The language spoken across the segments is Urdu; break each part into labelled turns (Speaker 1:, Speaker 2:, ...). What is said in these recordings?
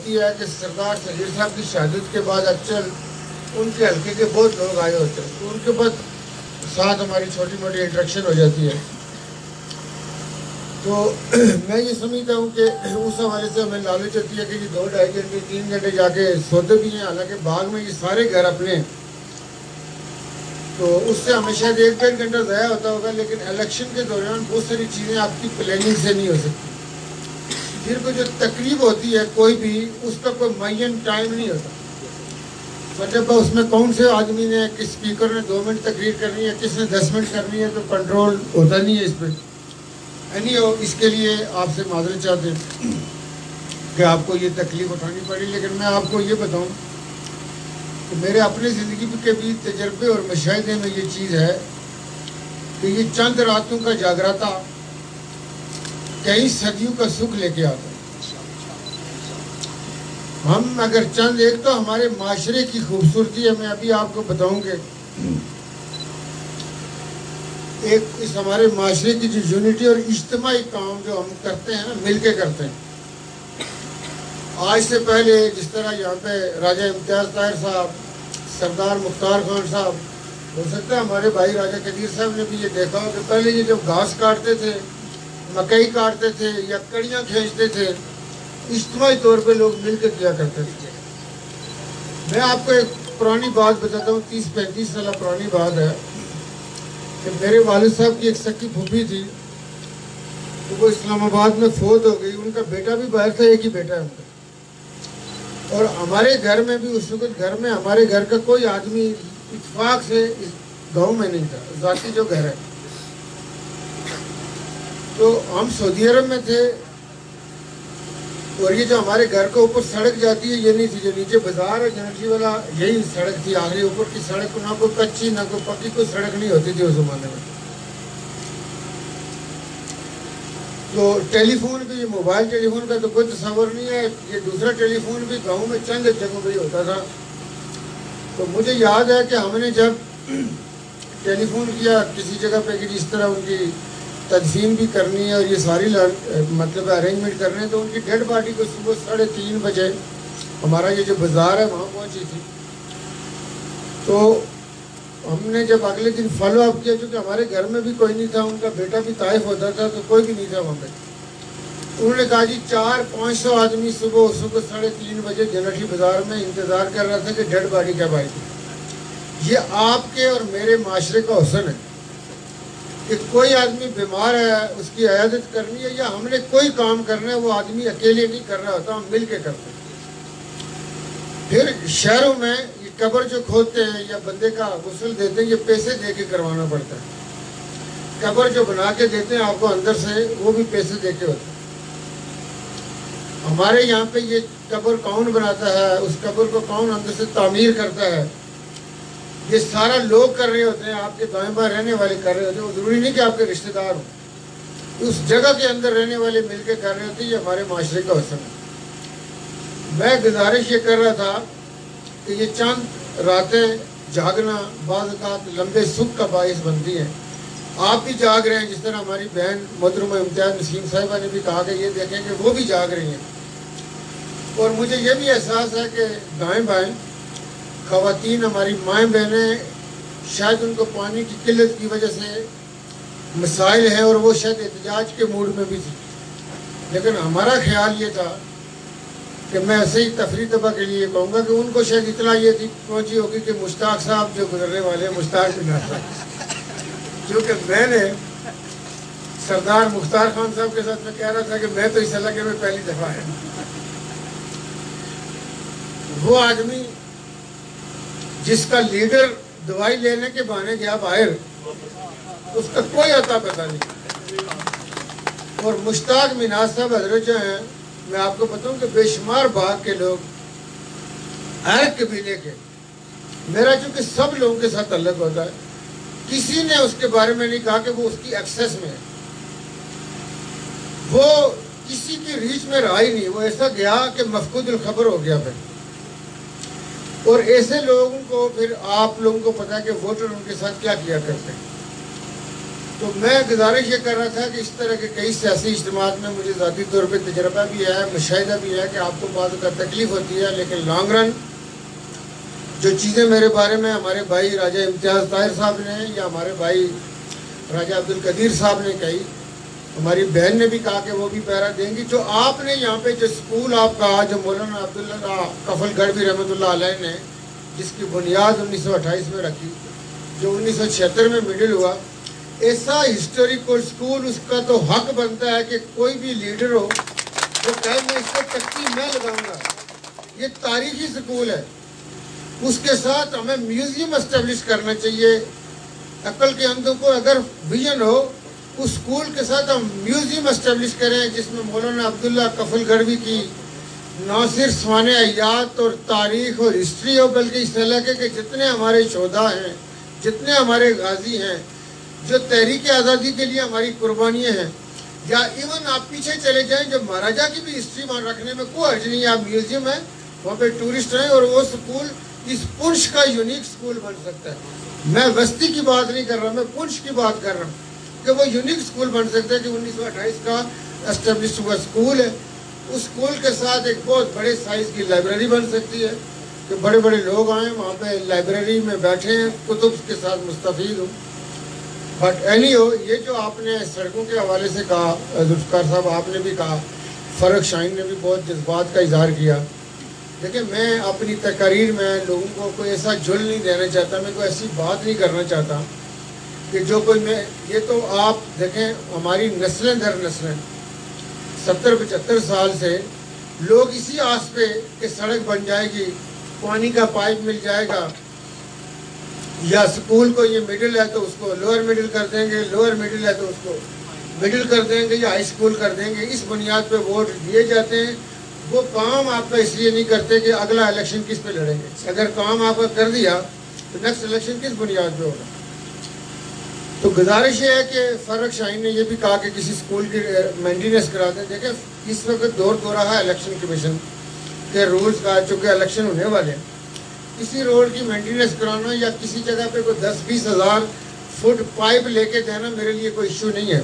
Speaker 1: ہے کہ سردار صغیر صاحب کی شہادت کے بعد اچل ان کے حلقے کے بہت لوگ آئے ہوتے ہیں تو ان کے بعد ساتھ ہماری چھوٹی موٹی انٹریکشن ہو جاتی ہے. تو میں یہ سمجھتا ہوں کہ اس حوالے سے ہمیں نالج ہوتی ہے کہ یہ 2-2.5 گھنٹے 3 گھنٹے جا کے سوتے بھی ہیں. حالانکہ باغ میں یہ سارے گھر اپنے ہیں تو اس سے ہمیں شاید 1-1.5 گھنٹہ ضائع ہوتا ہوگا. لیکن الیکشن کے دوران بہت ساری چیزیں آپ کی پلاننگ سے نہیں ہو سکتی. پھر کو جو تقریب ہوتی ہے کوئی بھی اس کا کوئی معین ٹائم نہیں ہوتا. مطلب اس میں کون سے آدمی نے کس اسپیکر نے 2 منٹ تقریر کرنی ہے, کس نے 10 منٹ کرنی ہے, تو کنٹرول ہوتا نہیں ہے اس پہ. اس کے لیے آپ سے معذرت چاہتے ہیں کہ آپ کو یہ تکلیف اٹھانی پڑی. لیکن میں آپ کو یہ بتاؤں کہ میرے اپنے زندگی کے بھی تجربے اور مشاہدے میں یہ چیز ہے کہ یہ چند راتوں کا جاگراتا کئی صدیوں کا سکھ لے کے آتا ہے. ہم اگر چند ایک تو ہمارے معاشرے کی خوبصورتی ہے. میں ابھی آپ کو بتاؤں کہ ایک اس ہمارے معاشرے کی جو یونٹی اور اجتماعی کام جو ہم کرتے ہیں نا, مل کے کرتے ہیں. آج سے پہلے جس طرح یہاں پہ راجہ امتیاز طاہر صاحب, سردار مختار خان صاحب, ہو سکتا ہے ہمارے بھائی راجہ قدیر صاحب نے بھی یہ دیکھا ہو کہ پہلے یہ جب گھاس کاٹتے تھے, مکئی کاٹتے تھے یا کڑیاں کھینچتے تھے, اجتماعی طور پہ لوگ مل کے کیا کرتے تھے. میں آپ کو ایک پرانی بات بتاتا ہوں, 30-35 سالہ پرانی بات ہے کہ میرے والد صاحب کی ایک سکی پھوپھی تھی تو وہ اسلام آباد میں فوت ہو گئی. ان کا بیٹا بھی باہر تھا, ایک ہی بیٹا ہے ان کا. اور ہمارے گھر میں بھی اس وقت گھر میں ہمارے گھر کا کوئی آدمی اتفاق سے اس گاؤں میں نہیں تھا, ذاتی جو گھر ہے. تو ہم سعودی عرب میں تھے اور یہ جو ہمارے گھر کے اوپر سڑک جاتی ہے یہ نہیں تھی, جو نیچے بازار ہے جنٹی والا یہی سڑک تھی آخری. اوپر کی سڑک نہ کوئی کچی نہ کوئی پکی کوئی سڑک نہیں ہوتی تھی اس زمانے میں. تو ٹیلی فون بھی, موبائل ٹیلی فون کا تو کوئی تصور نہیں ہے. یہ دوسرا ٹیلی فون بھی گاؤں میں چند جگہوں پہ ہی ہوتا تھا. تو مجھے یاد ہے کہ ہم نے جب ٹیلی فون کیا کسی جگہ پہ کہ جس طرح ان کی تدفین بھی کرنی ہے اور یہ ساری مطلب ارینجمنٹ کرنے ہیں, تو ان کی ڈیڈ باڈی کو صبح 3:30 بجے ہمارا یہ جو بازار ہے وہاں پہنچی تھی. تو ہم نے جب اگلے دن فالو اپ کیا, چونکہ ہمارے گھر میں بھی کوئی نہیں تھا, ان کا بیٹا بھی طائف ہوتا تھا تو کوئی بھی نہیں تھا وہاں پہ. انہوں نے کہا جی 400-500 آدمی صبح 3:30 بجے جنٹی بازار میں انتظار کر رہا تھا کہ ڈیڈ باڈی کب آئے گی. یہ آپ کے اور میرے معاشرے کا حسن ہے کہ کوئی آدمی بیمار ہے, اس کی عیادت کرنی ہے یا ہم نے کوئی کام کرنا ہے, وہ آدمی اکیلے نہیں کر رہا ہوتا, ہم مل کے کرتے ہیں. پھر شہروں میں یہ قبر جو کھودتے ہیں یا بندے کا غسل دیتے ہیں یہ پیسے دے کے کروانا پڑتا ہے. قبر جو بنا کے دیتے ہیں آپ کو اندر سے, وہ بھی پیسے دے کے ہوتے ہیں. ہمارے یہاں پہ یہ قبر کون بناتا ہے, اس قبر کو کون اندر سے تعمیر کرتا ہے, یہ سارا لوگ کر رہے ہوتے ہیں. آپ کے دائیں بائیں رہنے والے کر رہے ہوتے ہیں. وہ ضروری نہیں کہ آپ کے رشتہ دار ہوں, اس جگہ کے اندر رہنے والے مل کے کر رہے ہوتے ہیں. یہ ہمارے معاشرے کا حسن ہے. میں گزارش یہ کر رہا تھا کہ یہ چند راتیں جاگنا بعض اوقات لمبے سکھ کا باعث بنتی ہیں. آپ بھی جاگ رہے ہیں, جس طرح ہماری بہن محترمہ امتیاز نسیم صاحبہ نے بھی کہا کہ یہ دیکھیں کہ وہ بھی جاگ رہی ہیں. اور مجھے یہ بھی احساس ہے کہ دائیں بائیں خواتین ہماری مائیں بہنیں شاید ان کو پانی کی قلت کی وجہ سے مسائل ہیں اور وہ شاید احتجاج کے موڈ میں بھی تھی. لیکن ہمارا خیال یہ تھا کہ میں ایسے ہی تفریح طبع کے لیے کہوں گا کہ ان کو شاید اطلاع یہ تھی پہنچی ہوگی کہ مشتاق صاحب جو گزرنے والے ہیں مشتاق بن رہا, کیونکہ میں نے سردار مختار خان صاحب کے ساتھ میں کہہ رہا تھا کہ میں تو اس علاقے میں پہلی دفعہ ہے. وہ آدمی جس کا لیڈر دوائی لینے کے بہانے گیا باہر, اس کا کوئی عطا پتہ نہیں. اور مشتاق مناز صاحب حضرت جو ہیں, میں آپ کو بتاؤں کہ بے شمار باغ کے لوگ ہر قبیلے کے, میرا چونکہ سب لوگوں کے ساتھ تعلق ہوتا ہے, کسی نے اس کے بارے میں نہیں کہا کہ وہ اس کی ایکسس میں ہے. وہ کسی کی ریچ میں رہا ہی نہیں, وہ ایسا گیا کہ مفقود الخبر ہو گیا. پھر اور ایسے لوگوں کو پھر آپ لوگوں کو پتا ہے کہ ووٹر ان کے ساتھ کیا کیا کرتے ہیں. تو میں گزارش یہ کر رہا تھا کہ اس طرح کے کئی سیاسی اجتماعات میں مجھے ذاتی طور پہ تجربہ بھی ہے، مشاہدہ بھی ہے کہ آپ کو بعض کا تکلیف ہوتی ہے، لیکن لانگ رن جو چیزیں میرے بارے میں ہمارے بھائی راجہ امتیاز طاہر صاحب نے یا ہمارے بھائی راجہ عبدالقدیر صاحب نے کہی، ہماری بہن نے بھی کہا کہ وہ بھی پیرا دیں گی، جو آپ نے یہاں پہ جو اسکول آپ کا جو مولانا عبداللہ کفل گڑھوی رحمۃ اللہ علیہ نے جس کی بنیاد 1928 میں رکھی، جو 1976 میں مڈل ہوا، ایسا ہسٹوریکل اسکول اس کا تو حق بنتا ہے کہ کوئی بھی لیڈر ہو جو کہے میں اس کو تختی میں لگاؤں گا۔ یہ تاریخی اسکول ہے، اس کے ساتھ ہمیں میوزیم اسٹیبلش کرنا چاہیے۔ عقل کے اندھوں کو اگر ویژن ہو، اس اسکول کے ساتھ ہم میوزیم اسٹیبلش کریں جس میں مولانا عبداللہ کفل گڑھوی کی نہ صرف سوانح حیات اور تاریخ اور ہسٹری ہو، بلکہ اس علاقے کے جتنے ہمارے شہداء ہیں، جتنے ہمارے غازی ہیں، جو تحریک آزادی کے لیے ہماری قربانیاں ہیں، یا ایون آپ پیچھے چلے جائیں جو مہاراجہ کی بھی ہسٹری وہاں رکھنے میں کوئی حرج نہیں ہے، آپ میوزیم ہے وہاں پہ ٹورسٹ ہیں، اور وہ سکول اس پنچ کا یونیک سکول بن سکتا ہے۔ میں وسطی کی بات نہیں کر رہا، میں پنچ کی بات کر رہا ہوں کہ وہ یونیک سکول بن سکتا ہے کہ 1928 کا اسٹیبلش ہوا سکول ہے۔ اس سکول کے ساتھ ایک بہت بڑے سائز کی لائبریری بن سکتی ہے کہ بڑے بڑے لوگ آئیں وہاں پہ لائبریری میں بیٹھے ہیں، کتب کے ساتھ مستفید ہوں۔ بٹ اینی ہو، یہ جو آپ نے سڑکوں کے حوالے سے کہا، ذوالفقار صاحب آپ نے بھی کہا، فرق شاہین نے بھی بہت جذبات کا اظہار کیا۔ دیکھیں میں اپنی تقاریر میں لوگوں کو کوئی ایسا جھل نہیں دینا چاہتا، میں کوئی ایسی بات نہیں کرنا چاہتا کہ جو کوئی میں یہ تو آپ دیکھیں ہماری نسلیں در نسلیں 70-75 سال سے لوگ اسی آس پہ کہ سڑک بن جائے گی، پانی کا پائپ مل جائے گا، یا سکول کو یہ مڈل ہے تو اس کو لوئر مڈل کر دیں گے، لوئر مڈل ہے تو اس کو مڈل کر دیں گے یا ہائی اسکول کر دیں گے، اس بنیاد پہ ووٹ دیے جاتے ہیں۔ وہ کام آپ کا اس لیے نہیں کرتے کہ اگلا الیکشن کس پہ لڑیں گے۔ اگر کام آپ کا کر دیا تو نیکسٹ الیکشن کس بنیاد پہ ہوگا؟ تو گزارش یہ ہے کہ فرق شاہین نے یہ بھی کہا کہ کسی سکول کی مینٹیننس کرا دیں۔ دیکھیں اس وقت دور ہو رہا ہے الیکشن کمیشن کے رولز کا، چونکہ الیکشن ہونے والے ہیں، کسی روڈ کی مینٹیننس کرانا یا کسی جگہ پہ کوئی 10-20 ہزار فٹ پائپ لے کے دینا میرے لیے کوئی ایشو نہیں ہے،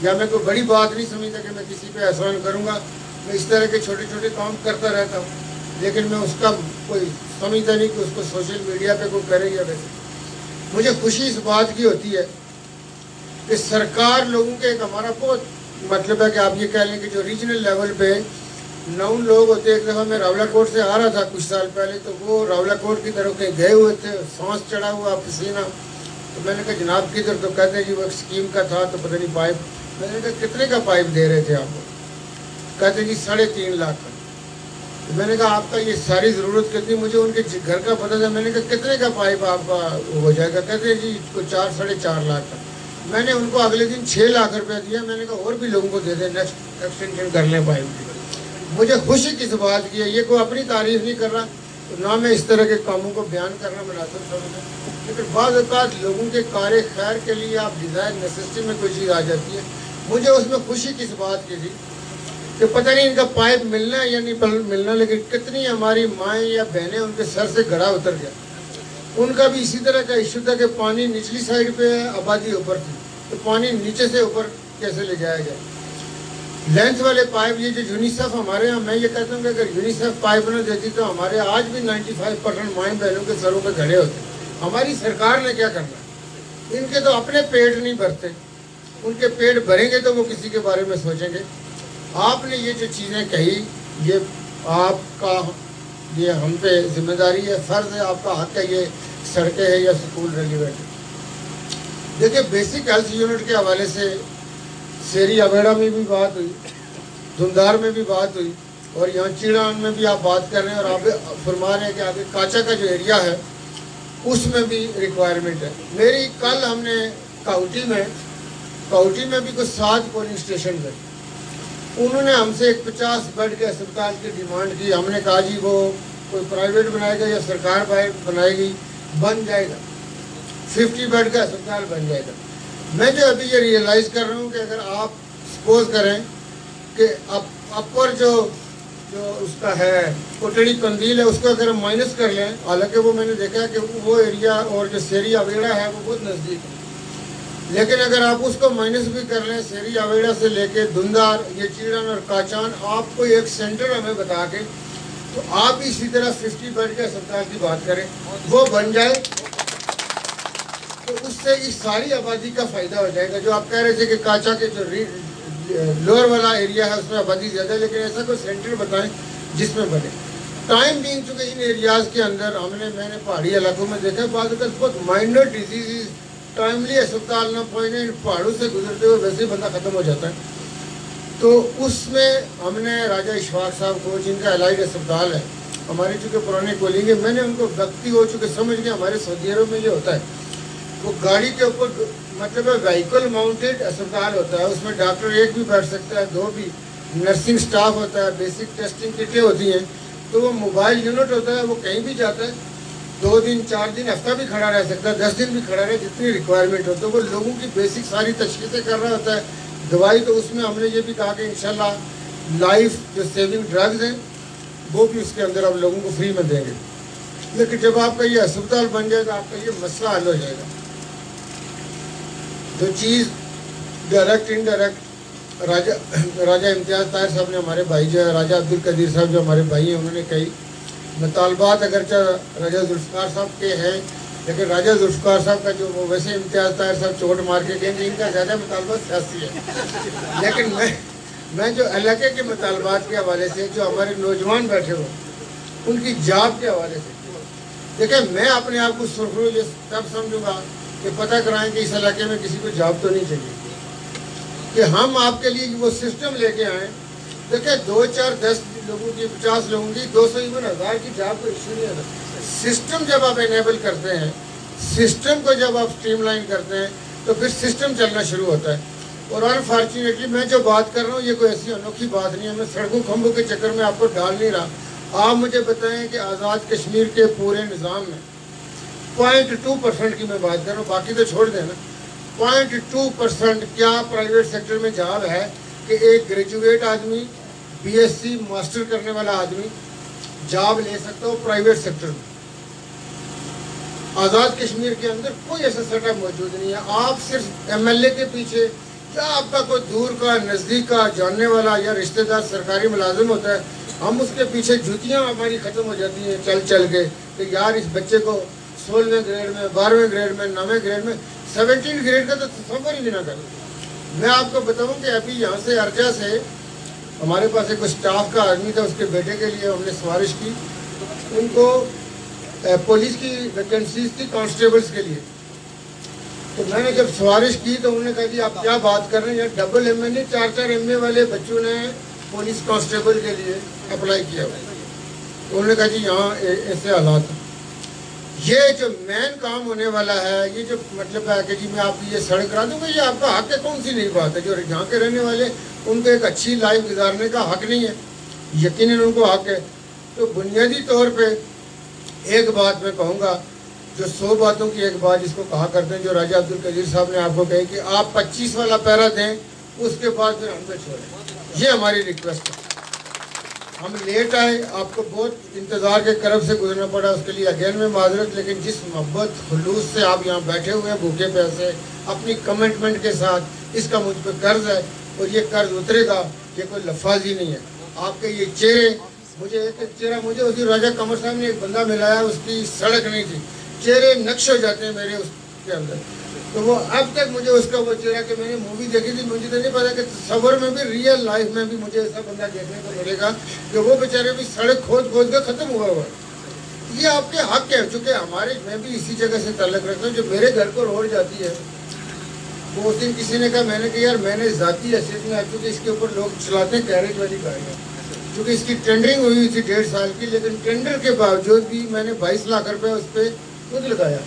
Speaker 1: یا میں کوئی بڑی بات نہیں سمجھتا کہ میں کسی پہ احسان کروں گا۔ میں اس طرح کے چھوٹے چھوٹے کام کرتا رہتا ہوں، لیکن میں اس کا کوئی سمجھتا نہیں کہ اس کو سوشل میڈیا پہ کوئی کرے یا ویسے۔ مجھے خوشی اس بات کی ہوتی ہے کہ سرکار لوگوں کے ایک ہمارا بہت مطلب ہے کہ آپ یہ کہہ لیں کہ جو ریجنل لیول پہ 9 لوگ ہوتے، ایک دفعہ میں راولہ کوٹ سے آ رہا تھا کچھ سال پہلے، تو وہ راولہ کوٹ کی طرف کہیں گئے ہوئے تھے، سانس چڑھا ہوا پسینہ، تو میں نے کہا جناب کدھر؟ تو کہتے ہیں جی وہ ایک اسکیم کا تھا تو پتہ نہیں پائپ۔ میں نے کہا کتنے کا پائپ دے رہے تھے آپ کو؟ کہتے ہیں جی 3.5 لاکھ کا۔ میں نے کہا آپ کا یہ ساری ضرورت کتنی؟ مجھے ان کے گھر کا پتہ تھا۔ میں نے کہا کتنے کا پائپ آپ کا ہو جائے گا؟ کہتے ہیں جی 4-4.5 لاکھ کا۔ میں نے ان کو اگلے دن 6 لاکھ روپیہ دیا۔ میں نے کہا اور بھی لوگوں کو دے دیں، نیکسٹ ایکسٹینشن کر لیں پائپ کی۔ مجھے خوشی کس بات کی ہے، یہ کوئی اپنی تعریف نہیں کر رہا، نہ میں اس طرح کے کاموں کو بیان کرنا مناسب سمجھتا ہوں، لیکن بعض اوقات لوگوں کے کار خیر کے لیے آپ ڈیزائر نیسسٹی میں کوئی چیز آ جاتی ہے۔ مجھے اس میں خوشی کس بات کی تھی کہ پتہ نہیں ان کا پائپ ملنا ہے یا نہیں ملنا، لیکن کتنی ہماری مائیں یا بہنیں ان کے سر سے گھڑا اتر گیا۔ ان کا بھی اسی طرح کا ایشو تھا کہ پانی نچلی سائڈ پہ ہے، آبادی اوپر تھی، تو پانی نیچے سے اوپر کیسے لے جایا جائے۔ لینتھ والے پائپ یہ جو یونیسیف ہمارے یہاں، میں یہ کہتا ہوں کہ اگر یونیسیف پائپ نہ دیتی تو ہمارے آج بھی 95% مائیں بہنوں کے سروں پہ کھڑے ہوتے۔ ہماری سرکار نے کیا کرنا؟ ان کے تو اپنے پیٹ نہیں بھرتے، ان کے پیٹ بھریں گے تو وہ کسی کے بارے میں سوچیں گے۔ آپ نے یہ جو چیزیں کہی، یہ آپ کا، یہ ہم پہ ذمہ داری ہے، فرض ہے، آپ کا حق ہے، یہ سڑکیں ہیں یا سکول ریلیونٹ ہے۔ دیکھیں بیسک ہیلتھ یونٹ کے حوالے سے سیری اویڑا میں بھی بات ہوئی، دھندار میں بھی بات ہوئی، اور یہاں چیڑان میں بھی آپ بات کر رہے ہیں، اور آپ فرما رہے ہیں کہ آگے کاچا کا جو ایریا ہے اس میں بھی ریکوائرمنٹ ہے۔ میری کل ہم نے کاؤٹی میں بھی کچھ 7 پولنگ اسٹیشن گئے، انہوں نے ہم سے ایک 50 بیڈ کے اسپتال کی ڈیمانڈ کی۔ ہم نے کہا جی وہ کوئی پرائیویٹ بنائے گا یا سرکار بنائے گی، بن جائے گا، 50 بیڈ کا اسپتال بن جائے گا۔ میں جو ابھی یہ ریئلائز کر رہا ہوں کہ اگر آپ سپوز کریں کہ اپر جو اس کا ہے کوٹڑی قندیل ہے، اس کو اگر ہم مائنس کر لیں، حالانکہ وہ میں نے دیکھا ہے کہ وہ ایریا اور جو سیری اویڑا ہے وہ بہت نزدیک ہے، لیکن اگر آپ اس کو مائنس بھی کر لیں سیری آویڑا سے لے کے دھندار یہ چیڑن اور کاچان آپ کو ایک سینٹر ہمیں بتا کے تو آپ اسی طرح 50 بیڈ کے اسپتال کی بات کریں وہ بن جائے تو اس سے اس ساری آبادی کا فائدہ ہو جائے گا. جو آپ کہہ رہے تھے کہ کاچا کے جو لوور والا ایریا ہے اس میں آبادی زیادہ ہے لیکن ایسا کوئی سینٹر بتائیں جس میں بنے. ٹائم بینگ چونکہ ان ایریاز کے اندر میں نے پہاڑی علاقوں میں دیکھا بعض اوقات بہت مائنر ڈیزیز ٹائملی اسپتال نہ پہنچنے پہاڑوں سے گزرتے ہوئے ویسے ہی بندہ ختم ہو جاتا ہے. تو اس میں ہم نے راجہ اشفاق صاحب کو جن کا الائڈ اسپتال ہے ہماری چونکہ پرانے کولنگ ہے میں نے ان کو وقتی ہو چکے سمجھ کے ہمارے سعودی عرب میں یہ ہوتا ہے وہ گاڑی کے اوپر مطلب وہیکل ماؤنٹیڈ اسپتال ہوتا ہے اس میں ڈاکٹر ایک بھی بیٹھ سکتا ہے 2 بھی نرسنگ سٹاف ہوتا ہے بیسک ٹیسٹنگ کٹیں ہوتی ہیں تو وہ موبائل یونٹ ہوتا ہے وہ کہیں بھی جاتا ہے 2 دن 4 دن ہفتہ بھی کھڑا رہ سکتا ہے 10 دن بھی کھڑا رہے جتنی ریکوائرمنٹ ہوتا ہے وہ لوگوں کی بیسک ساری تشخیصیں کر رہا ہوتا ہے. دوائی تو اس میں ہم نے یہ بھی کہا کہ انشاءاللہ لائف جو سیونگ ڈرگز ہیں وہ بھی اس کے اندر آپ لوگوں کو فری میں دیں گے. لیکن جب آپ کا یہ اسپتال بن جائے گا آپ کا یہ مسئلہ حل ہو جائے گا. جو چیز ڈائریکٹ انڈائریکٹ راجہ امتیاز طاہر صاحب نے ہمارے بھائی جو ہے راجہ عبدالقدیر صاحب جو ہمارے بھائی ہیں انہوں نے کہی مطالبات اگرچہ راجہ ذوالفقار صاحب کے ہیں لیکن راجہ ذوالفقار صاحب کا جو وہ ویسے امتیاز طاہر صاحب چوٹ مار کے گئے ان کا زیادہ مطالبات سیاسی ہے لیکن میں جو علاقے کے مطالبات کے حوالے سے جو ہمارے نوجوان بیٹھے ہوئے ان کی جاب کے حوالے سے دیکھیں میں اپنے آپ کو سرخرو یہ تب سمجھوں گا کہ پتہ کرائیں کہ اس علاقے میں کسی کو جاب تو نہیں چاہیے کہ ہم آپ کے لیے وہ سسٹم لے کے آئیں. دیکھیں 2 4 10 لوگوں کی 50 لوگوں کی 200 ایون 1000 کی جاب کو ایشو نہیں ہے. سسٹم جب آپ انیبل کرتے ہیں سسٹم کو جب آپ اسٹریم لائن کرتے ہیں تو پھر سسٹم چلنا شروع ہوتا ہے. اور انفارچونیٹلی میں جو بات کر رہا ہوں یہ کوئی ایسی انوکھی بات نہیں ہے میں سڑکوں کھمبوں کے چکر میں آپ کو ڈال نہیں رہا. آپ مجھے بتائیں کہ آزاد کشمیر کے پورے نظام میں 0.2% کی میں بات کر رہا ہوں باقی تو چھوڑ دیں نا 0.2% کیا پرائیویٹ سیکٹر میں جاب ہے کہ ایک گریجویٹ آدمی BSc ماسٹر کرنے والا آدمی جاب لے سکتا ہو پرائیویٹ سیکٹر میں. آزاد کشمیر کے اندر کوئی ایسا سیٹ اپ موجود نہیں ہے. آپ صرف MLA کے پیچھے یا آپ کا کوئی دور کا نزدیک کا جاننے والا یا رشتہ دار سرکاری ملازم ہوتا ہے ہم اس کے پیچھے جوتیاں ہماری ختم ہو جاتی ہیں چل چل کے کہ یار اس بچے کو 16ویں گریڈ میں 12ویں گریڈ میں 9ویں گریڈ میں 17 گریڈ کا تو تصور ہی نہ کروں. میں آپ کو بتاؤں کہ ابھی یہاں سے ارجا سے ہمارے پاس ایک اسٹاف کا آدمی تھا اس کے بیٹے کے لیے ہم نے سفارش کی ان کو پولیس کی ویکنسیز تھی کانسٹیبلز کے لیے. تو میں نے جب سفارش کی تو انہوں نے کہا جی آپ کیا بات کر رہے ہیں یار ڈبل MA نہیں 4 MA والے بچوں نے پولیس کانسٹیبل کے لیے اپلائی کیا ہوا. تو انہوں نے کہا جی یہاں ایسے حالات ہیں. یہ جو مین کام ہونے والا ہے یہ جو مطلب ہے کہ جی میں آپ کی یہ سڑک کرا دوں گا یہ آپ کا حق ہے کون سی نہیں بات ہے. جو یہاں کے رہنے والے ان کو ایک اچھی لائف گزارنے کا حق نہیں ہے یقیناً ان کو حق ہے. تو بنیادی طور پہ ایک بات میں کہوں گا جو 100 باتوں کی ایک بات جس کو کہا کرتے ہیں جو راجہ عبدالقدیر صاحب نے آپ کو کہی کہ آپ 25 والا پیرا دیں اس کے بعد پھر ہم پہ چھوڑیں. یہ ہماری ریکویسٹ ہے. ہم لیٹ آئے آپ کو بہت انتظار کے کرب سے گزرنا پڑا اس کے لیے اگین میں معذرت. لیکن جس محبت خلوص سے آپ یہاں بیٹھے ہوئے ہیں بھوکے پیسے اپنی کمٹمنٹ کے ساتھ اس کا مجھ پہ قرض ہے اور یہ قرض اترے گا یہ کوئی لفاظ ہی نہیں ہے. آپ کے یہ چہرے مجھے ایک چہرہ مجھے اسی راجہ قمر صاحب نے ایک بندہ ملایا اس کی سڑک نہیں تھی چہرے نقش ہو جاتے ہیں میرے اس کے اندر. تو وہ اب تک مجھے اس کا وہ چہرہ کہ میں نے مووی دیکھی تھی مجھے تو نہیں پتا کہ تصور میں بھی ریئل لائف میں بھی مجھے ایسا بندہ دیکھنے کو ملے گا کہ وہ بیچارے بھی سڑک کھود کھود کے ختم ہوا ہوا. یہ آپ کے حق ہے چونکہ ہمارے میں بھی اسی جگہ سے تعلق رکھتا ہوں جو میرے گھر کو روڈ جاتی ہے. وہ اس دن کسی نے کہا میں نے کہا یار میں نے ذاتی حیثیت میں چونکہ اس کے اوپر لوگ چلاتے ہیں کیریج والی گاڑیاں چونکہ اس کی ٹینڈرنگ ہوئی تھی 1.5 سال کی لیکن ٹینڈر کے باوجود بھی میں نے 22 لاکھ روپے اس پہ خود لگایا.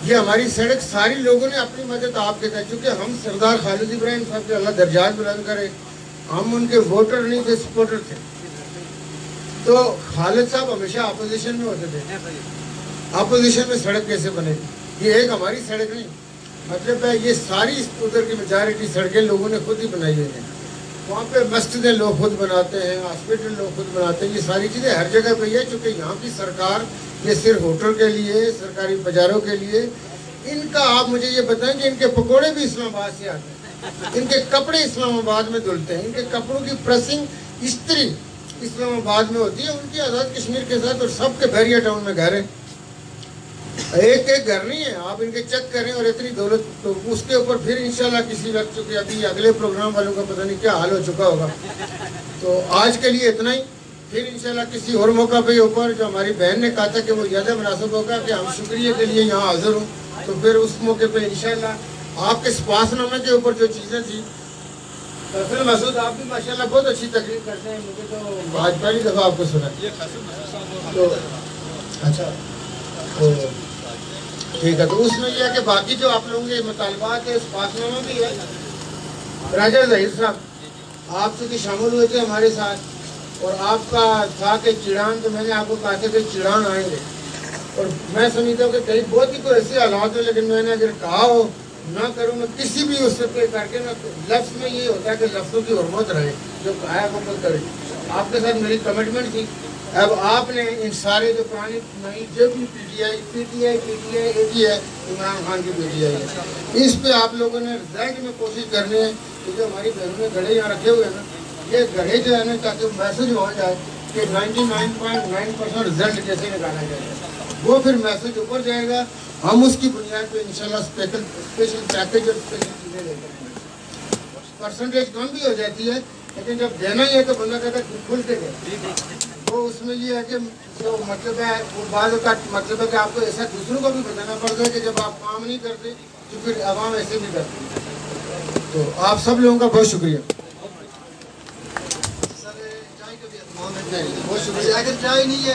Speaker 1: یہ ہماری سڑک ساری لوگوں نے اپنی مدد آپ کے ساتھ چونکہ ہم سردار خالد ابراہیم صاحب کے اللہ درجات بلند کرے ہم ان کے ووٹر نہیں تھے سپورٹر تھے. تو خالد صاحب ہمیشہ اپوزیشن میں ہوتے تھے. اپوزیشن میں سڑک کیسے بنے گی. یہ ایک ہماری سڑک نہیں مطلب ہے یہ ساری ادھر کی میجارٹی سڑکیں لوگوں نے خود ہی بنائی ہوئی ہیں. وہاں پہ مسجدیں لوگ خود بناتے ہیں ہاسپٹل لوگ خود بناتے ہیں. یہ ساری چیزیں ہر جگہ پہ ہی ہے چونکہ یہاں کی سرکار یہ صرف ہوٹل کے لیے سرکاری بازاروں کے لیے ان کا آپ مجھے یہ بتائیں کہ ان کے پکوڑے بھی اسلام آباد سے آتے ہیں، ان کے کپڑے اسلام آباد میں دھلتے ہیں، ان کے کپڑوں کی پریسنگ استری اسلام آباد میں ہوتی ہے، ان کی آزاد کشمیر کے ساتھ، اور سب کے بحریہ ٹاؤن میں گھر ہیں، ایک ایک گھر نہیں ہے، آپ ان کے چیک کریں، اور اتنی دولت، تو اس کے اوپر پھر انشاءاللہ کسی وقت، چونکہ ابھی اگلے پروگرام والوں کا پتہ نہیں کیا حال ہو چکا ہوگا، تو آج کے لیے اتنا ہی، پھر انشاءاللہ کسی اور موقع پہ اوپر جو ہماری بہن نے کہا تھا کہ وہ زیادہ مناسب ہوگا کہ ہم شکریہ کے لیے یہاں حاضر ہوں، تو پھر اس موقع پہ انشاءاللہ آپ کے سپاس نامے کے اوپر جو چیزیں تھیں، فیصل مسعود آپ بھی ماشاءاللہ بہت اچھی تقریر کرتے ہیں، مجھے تو آج پہلی دفعہ آپ کو سنا تو اچھا تو ٹھیک ہے، تو اس میں یہ ہے کہ باقی جو آپ لوگوں کے مطالبات ہے، سپاس نامہ بھی ہے، راجہ ظہیر صاحب آپ سے شامل ہوئے تھے ہمارے ساتھ، اور آپ کا تھا کہ چڑان، تو میں نے آپ کو کہا تھا کہ چڑان آئیں گے، اور میں سمجھتا ہوں کہ کئی بہت ہی کوئی ایسے حالات ہیں، لیکن میں نے اگر کہا ہو نہ کروں میں کسی بھی اس پہ کر کے، نہ لفظ میں یہ ہوتا ہے کہ لفظوں کی حرمت رہے، جو کہا ہے وہ خود کرے، آپ کے ساتھ میری کمٹمنٹ تھی، اب آپ نے ان سارے جو پرانی نئی جو بھی پی ٹی آئی ایک ہی ہے، عمران خان کی پی ٹی آئی ہے، اس پہ آپ لوگوں نے رزلٹ میں کوشش کرنی ہے کہ جو ہماری بہنوں نے گھڑے یہاں رکھے ہوئے ہیں نا، یہ گھڑے جو ہے نا، تاکہ میسج ہو جائے کہ 99.9% رزلٹ کیسے نکالا جائے، وہ پھر میسج اوپر جائے گا، ہم اس کی بنیاد پہ انشاءاللہ اسپیشل پیکیج اور اسپیشل چیزیں لے کر، پرسنٹیج کم بھی ہو جاتی ہے، لیکن جب دینا ہی ہے تو بندہ کہتا ہے کھل کے دے، وہ اس میں یہ ہے کہ جو مطلب ہے وہ بعض اوقات مطلب ہے کہ آپ کو ایسا دوسروں کو بھی بتانا پڑتا ہے کہ جب آپ کام نہیں کرتے تو پھر عوام ایسے بھی کرتی ہے، تو آپ سب لوگوں کا بہت شکریہ، بہت شکریہ، اگر چائے نہیں ہے